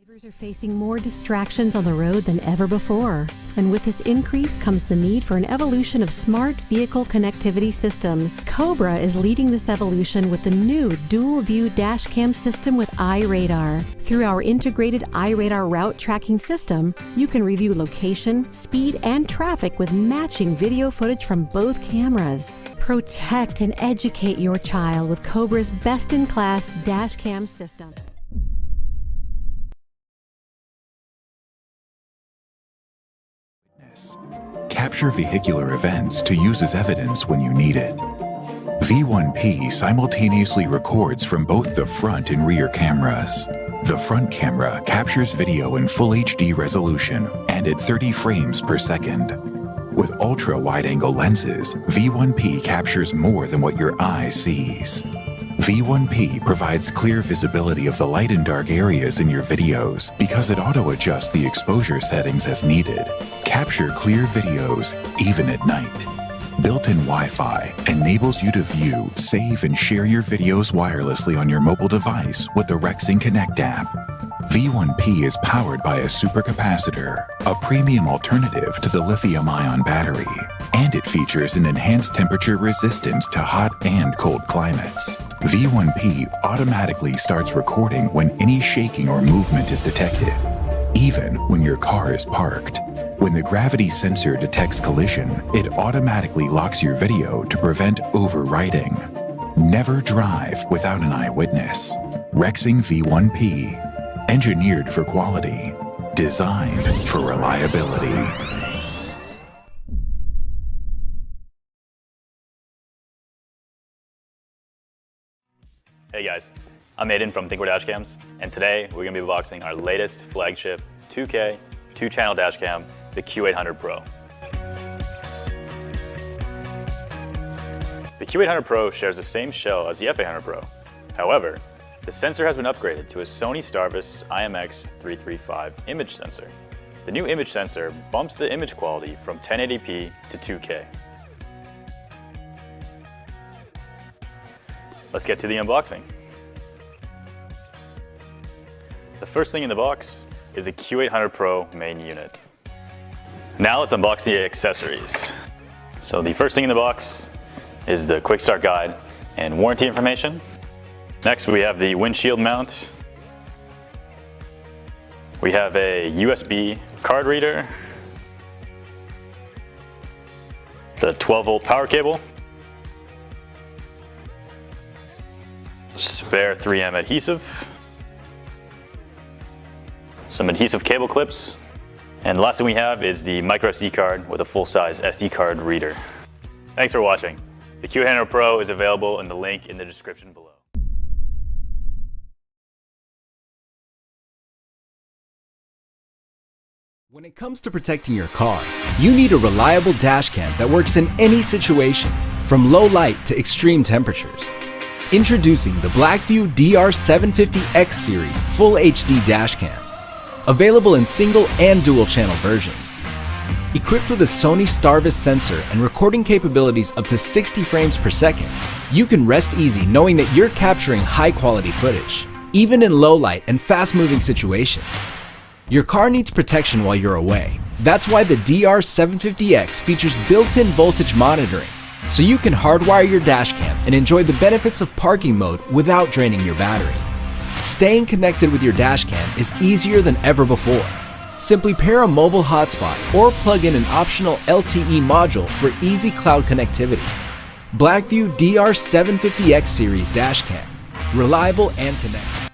Drivers are facing more distractions on the road than ever before. And with this increase comes the need for an evolution of smart vehicle connectivity systems. Cobra is leading this evolution with the new dual-view dashcam system with iRadar. Through our integrated iRadar route tracking system, you can review location, speed, and traffic with matching video footage from both cameras. Protect and educate your child with Cobra's best-in-class dashcam system. Capture vehicular events to use as evidence when you need it. V1P simultaneously records from both the front and rear cameras. The front camera captures video in full HD resolution and at 30 frames per second. With ultra-wide-angle lenses, V1P captures more than what your eye sees. V1P provides clear visibility of the light and dark areas in your videos because it auto-adjusts the exposure settings as needed. Capture clear videos even at night. Built-in Wi-Fi enables you to view, save, and share your videos wirelessly on your mobile device with the Rexing Connect app. V1P is powered by a supercapacitor, a premium alternative to the lithium-ion battery, and it features an enhanced temperature resistance to hot and cold climates. V1P automatically starts recording when any shaking or movement is detected, even when your car is parked. When the gravity sensor detects collision, it automatically locks your video to prevent overwriting. Never drive without an eyewitness. Rexing V1P. Engineered for quality. Designed for reliability. Hey guys, I'm Aiden from THINKWARE Dashcams, and today we're going to be unboxing our latest flagship 2K 2-channel dashcam, the Q800 Pro. The Q800 Pro shares the same shell as the F800 Pro. However, the sensor has been upgraded to a Sony Starvis IMX335 image sensor. The new image sensor bumps the image quality from 1080p to 2K. Let's get to the unboxing. The first thing in the box is a Q800 Pro main unit. Now let's unbox the accessories. So the first thing in the box is the quick start guide and warranty information. Next we have the windshield mount. We have a USB card reader, the 12-volt power cable, spare 3M adhesive, some adhesive cable clips, and the last thing we have is the micro SD card with a full-size SD card reader. Thanks for watching. The Q800 Pro is available in the link in the description below. When it comes to protecting your car, you need a reliable dashcam that works in any situation, from low light to extreme temperatures. Introducing the BlackVue DR750X series Full HD dashcam, available in single and dual channel versions. Equipped with a Sony Starvis sensor and recording capabilities up to 60 frames per second, you can rest easy knowing that you're capturing high quality footage, even in low light and fast moving situations. Your car needs protection while you're away. That's why the DR750X features built-in voltage monitoring, so you can hardwire your dashcam and enjoy the benefits of parking mode without draining your battery. Staying connected with your dashcam is easier than ever before. Simply pair a mobile hotspot or plug in an optional LTE module for easy cloud connectivity. BlackVue DR750X series dashcam, reliable and connected.